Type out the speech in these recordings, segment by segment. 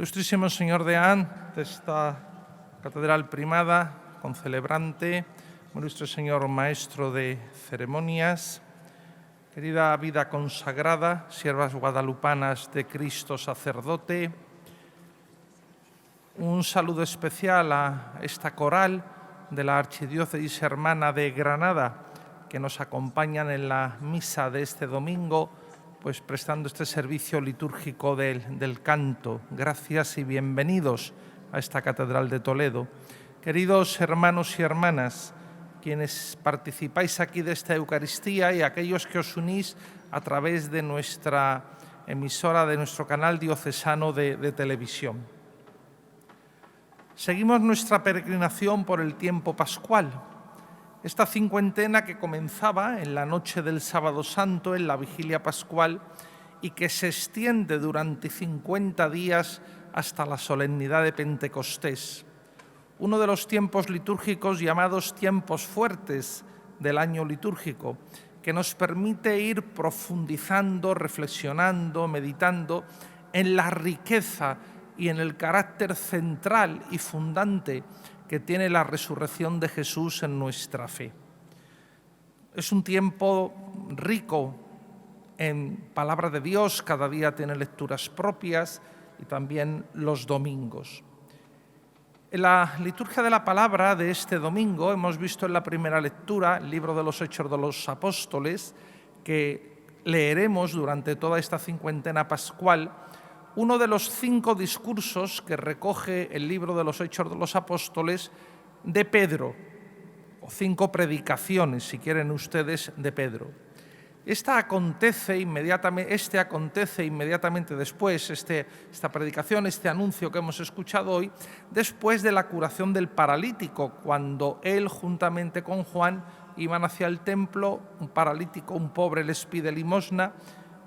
Ilustrísimo Señor Deán de esta Catedral Primada, concelebrante, muy ilustre Señor Maestro de Ceremonias, querida vida consagrada, siervas guadalupanas de Cristo Sacerdote, un saludo especial a esta coral de la Archidiócesis Hermana de Granada, que nos acompañan en la misa de este domingo, pues prestando este servicio litúrgico del canto. Gracias y bienvenidos a esta Catedral de Toledo. Queridos hermanos y hermanas, quienes participáis aquí de esta Eucaristía y aquellos que os unís a través de nuestra emisora, de nuestro canal diocesano de televisión. Seguimos nuestra peregrinación por el tiempo pascual. Esta cincuentena que comenzaba en la noche del Sábado Santo, en la Vigilia Pascual, y que se extiende durante 50 días hasta la solemnidad de Pentecostés. Uno de los tiempos litúrgicos llamados tiempos fuertes del año litúrgico, que nos permite ir profundizando, reflexionando, meditando en la riqueza y en el carácter central y fundante que tiene la resurrección de Jesús en nuestra fe. Es un tiempo rico en palabra de Dios, cada día tiene lecturas propias y también los domingos. En la liturgia de la palabra de este domingo hemos visto en la primera lectura el libro de los Hechos de los Apóstoles, que leeremos durante toda esta cincuentena pascual, uno de los 5 discursos que recoge el libro de los Hechos de los Apóstoles de Pedro, o 5 predicaciones, si quieren ustedes, de Pedro. Este acontece inmediatamente después, esta predicación, este anuncio que hemos escuchado hoy, después de la curación del paralítico, cuando él, juntamente con Juan, iban hacia el templo, un paralítico, un pobre, les pide limosna,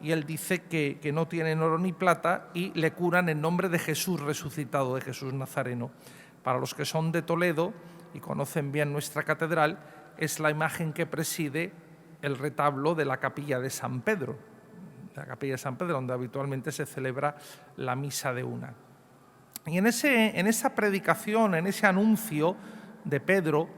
y él dice que no tienen oro ni plata y le curan en nombre de Jesús resucitado, de Jesús Nazareno. Para los que son de Toledo y conocen bien nuestra catedral, es la imagen que preside el retablo de la capilla de San Pedro, donde habitualmente se celebra la misa de una. Y en esa predicación, en ese anuncio de Pedro,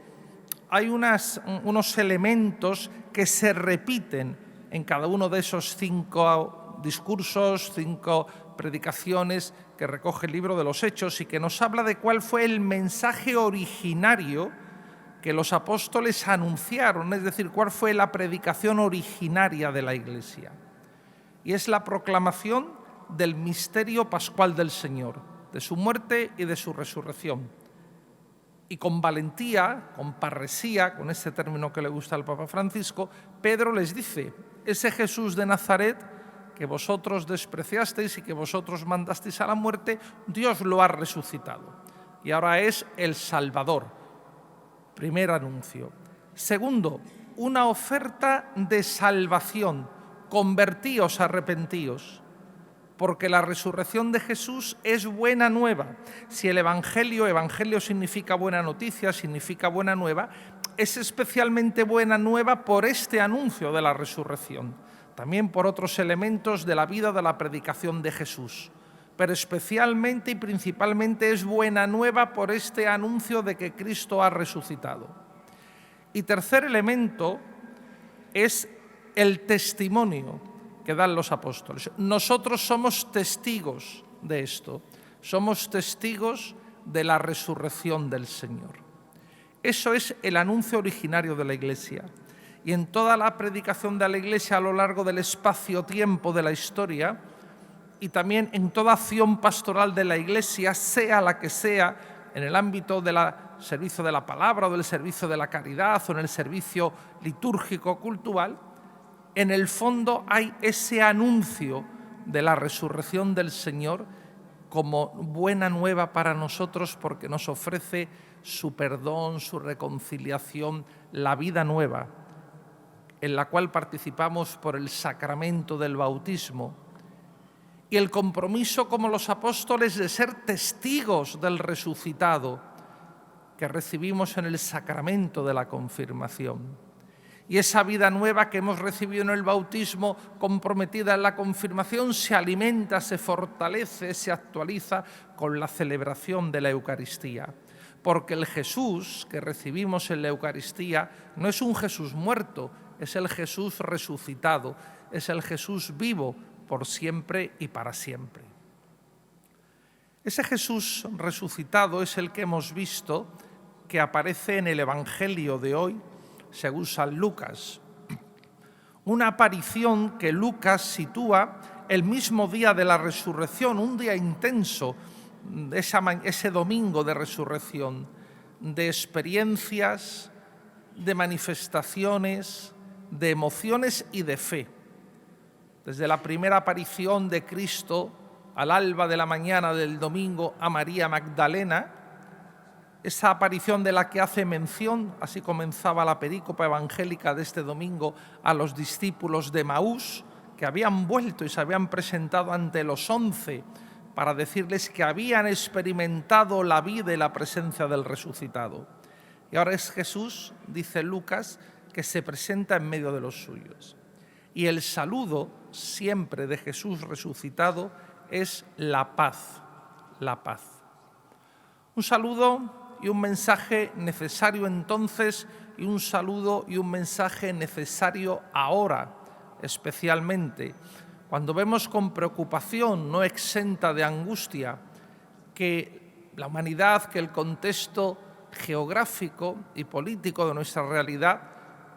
hay unos elementos que se repiten en cada uno de esos 5 discursos, 5 predicaciones que recoge el libro de los Hechos y que nos habla de cuál fue el mensaje originario que los apóstoles anunciaron, es decir, cuál fue la predicación originaria de la Iglesia. Y es la proclamación del misterio pascual del Señor, de su muerte y de su resurrección. Y con valentía, con parresía, con ese término que le gusta al Papa Francisco, Pedro les dice: ese Jesús de Nazaret que vosotros despreciasteis y que vosotros mandasteis a la muerte, Dios lo ha resucitado. Y ahora es el Salvador. Primer anuncio. Segundo, una oferta de salvación. Convertíos, arrepentíos. Porque la resurrección de Jesús es buena nueva. Si el evangelio significa buena noticia, significa buena nueva, es especialmente buena nueva por este anuncio de la resurrección, también por otros elementos de la vida de la predicación de Jesús, pero especialmente y principalmente es buena nueva por este anuncio de que Cristo ha resucitado. Y tercer elemento es el testimonio que dan los apóstoles. Nosotros somos testigos de esto, somos testigos de la resurrección del Señor. Eso es el anuncio originario de la Iglesia. Y en toda la predicación de la Iglesia a lo largo del espacio-tiempo de la historia y también en toda acción pastoral de la Iglesia, sea la que sea, en el ámbito del servicio de la palabra o del servicio de la caridad o en el servicio litúrgico cultural, en el fondo hay ese anuncio de la resurrección del Señor como buena nueva para nosotros porque nos ofrece su perdón, su reconciliación, la vida nueva, en la cual participamos por el sacramento del bautismo y el compromiso como los apóstoles de ser testigos del resucitado que recibimos en el sacramento de la confirmación. Y esa vida nueva que hemos recibido en el bautismo, comprometida en la confirmación, se alimenta, se fortalece, se actualiza con la celebración de la Eucaristía. Porque el Jesús que recibimos en la Eucaristía no es un Jesús muerto, es el Jesús resucitado, es el Jesús vivo por siempre y para siempre. Ese Jesús resucitado es el que hemos visto que aparece en el Evangelio de hoy, según San Lucas. Una aparición que Lucas sitúa el mismo día de la resurrección, un día intenso, ese domingo de resurrección, de experiencias, de manifestaciones, de emociones y de fe. Desde la primera aparición de Cristo al alba de la mañana del domingo a María Magdalena, esa aparición de la que hace mención, así comenzaba la perícopa evangélica de este domingo, a los discípulos de Emaús, que habían vuelto y se habían presentado ante los 11 para decirles que habían experimentado la vida y la presencia del resucitado. Y ahora es Jesús, dice Lucas, que se presenta en medio de los suyos. Y el saludo siempre de Jesús resucitado es la paz, la paz. Un saludo y un mensaje necesario entonces, y un saludo y un mensaje necesario ahora, especialmente, cuando vemos con preocupación, no exenta de angustia, que la humanidad, que el contexto geográfico y político de nuestra realidad,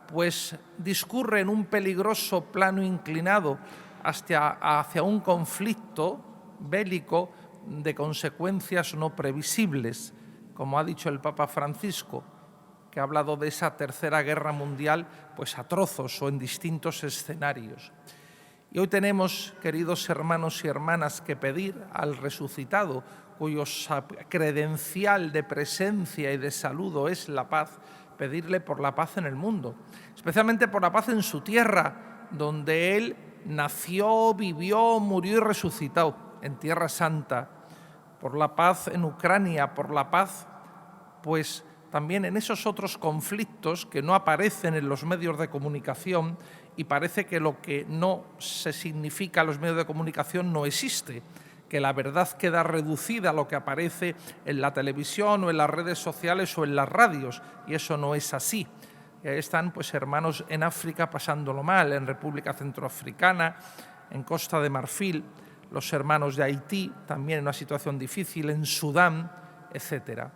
pues discurre en un peligroso plano inclinado hacia un conflicto bélico de consecuencias no previsibles, como ha dicho el Papa Francisco, que ha hablado de esa tercera guerra mundial, pues a trozos o en distintos escenarios. Y hoy tenemos, queridos hermanos y hermanas, que pedir al resucitado, cuyo credencial de presencia y de saludo es la paz, pedirle por la paz en el mundo, especialmente por la paz en su tierra, donde Él nació, vivió, murió y resucitó, en Tierra Santa, por la paz en Ucrania, por la paz, pues también en esos otros conflictos que no aparecen en los medios de comunicación, y parece que lo que no se significa en los medios de comunicación no existe, que la verdad queda reducida a lo que aparece en la televisión o en las redes sociales o en las radios, y eso no es así. Están pues hermanos en África pasándolo mal, en República Centroafricana, en Costa de Marfil, los hermanos de Haití también en una situación difícil, en Sudán, etc.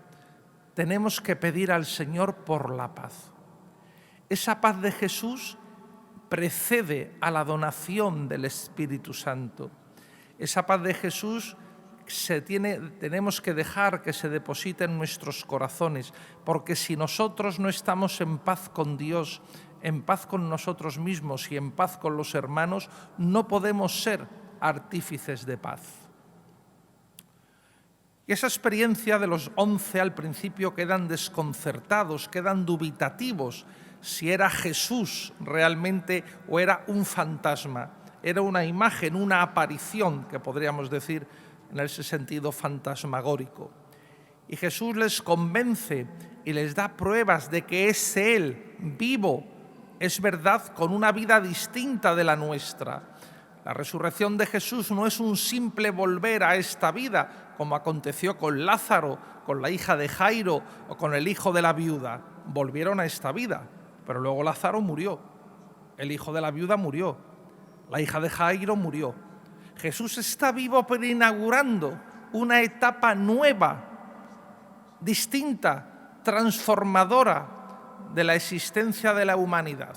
Tenemos que pedir al Señor por la paz. Esa paz de Jesús precede a la donación del Espíritu Santo. Esa paz de Jesús tenemos que dejar que se deposite en nuestros corazones, porque si nosotros no estamos en paz con Dios, en paz con nosotros mismos y en paz con los hermanos, no podemos ser artífices de paz. Y esa experiencia de los 11 al principio quedan desconcertados, quedan dubitativos si era Jesús realmente o era un fantasma, era una imagen, una aparición, que podríamos decir en ese sentido fantasmagórico. Y Jesús les convence y les da pruebas de que es Él, vivo, es verdad, con una vida distinta de la nuestra. La resurrección de Jesús no es un simple volver a esta vida, como aconteció con Lázaro, con la hija de Jairo o con el hijo de la viuda. Volvieron a esta vida, pero luego Lázaro murió, el hijo de la viuda murió, la hija de Jairo murió. Jesús está vivo pero inaugurando una etapa nueva, distinta, transformadora de la existencia de la humanidad,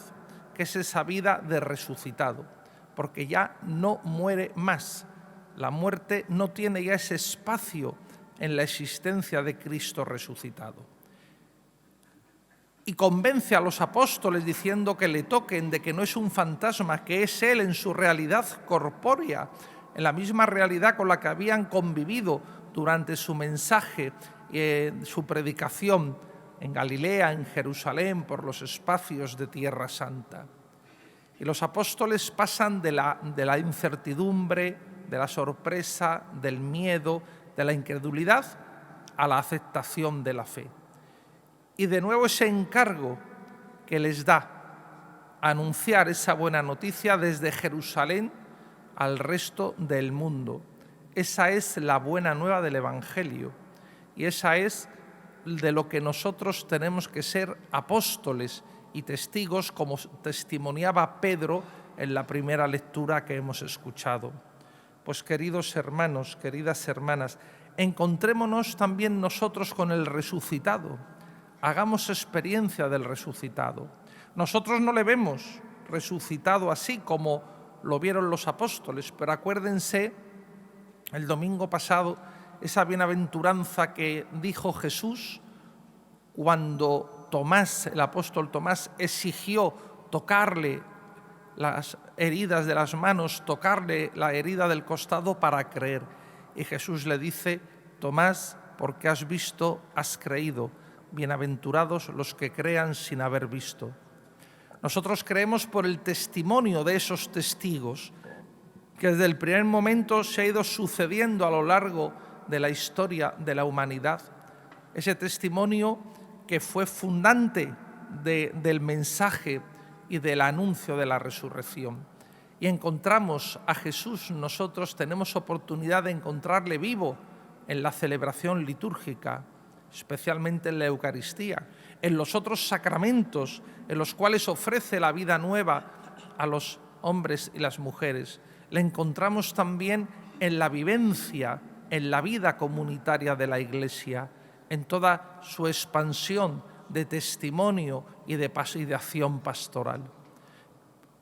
que es esa vida de resucitado, porque ya no muere más. La muerte no tiene ya ese espacio en la existencia de Cristo resucitado. Y convence a los apóstoles diciendo que le toquen de que no es un fantasma, que es Él en su realidad corpórea, en la misma realidad con la que habían convivido durante su mensaje, su predicación en Galilea, en Jerusalén, por los espacios de Tierra Santa. Y los apóstoles pasan de la incertidumbre, de la sorpresa, del miedo, de la incredulidad, a la aceptación de la fe. Y de nuevo ese encargo que les da anunciar esa buena noticia desde Jerusalén al resto del mundo. Esa es la buena nueva del Evangelio y esa es de lo que nosotros tenemos que ser apóstoles y testigos, como testimoniaba Pedro en la primera lectura que hemos escuchado. Pues queridos hermanos, queridas hermanas, encontrémonos también nosotros con el resucitado, hagamos experiencia del resucitado. Nosotros no le vemos resucitado así como lo vieron los apóstoles, pero acuérdense el domingo pasado esa bienaventuranza que dijo Jesús cuando Tomás, el apóstol Tomás, exigió tocarle las heridas de las manos, tocarle la herida del costado para creer. Y Jesús le dice: Tomás, porque has visto, has creído. Bienaventurados los que crean sin haber visto. Nosotros creemos por el testimonio de esos testigos que desde el primer momento se ha ido sucediendo a lo largo de la historia de la humanidad. Ese testimonio que fue fundante del mensaje y del anuncio de la resurrección. Y encontramos a Jesús, nosotros tenemos oportunidad de encontrarle vivo en la celebración litúrgica, especialmente en la Eucaristía, en los otros sacramentos en los cuales ofrece la vida nueva a los hombres y las mujeres. Le encontramos también en la vivencia, en la vida comunitaria de la Iglesia, en toda su expansión de testimonio y de acción pastoral.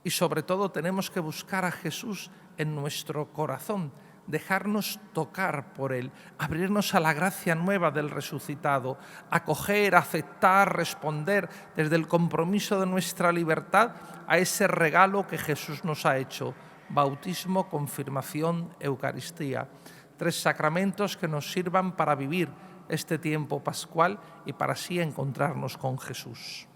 Y sobre todo tenemos que buscar a Jesús en nuestro corazón, dejarnos tocar por Él, abrirnos a la gracia nueva del resucitado, acoger, aceptar, responder desde el compromiso de nuestra libertad a ese regalo que Jesús nos ha hecho: bautismo, confirmación, Eucaristía. 3 sacramentos que nos sirvan para vivir este tiempo pascual y para así encontrarnos con Jesús.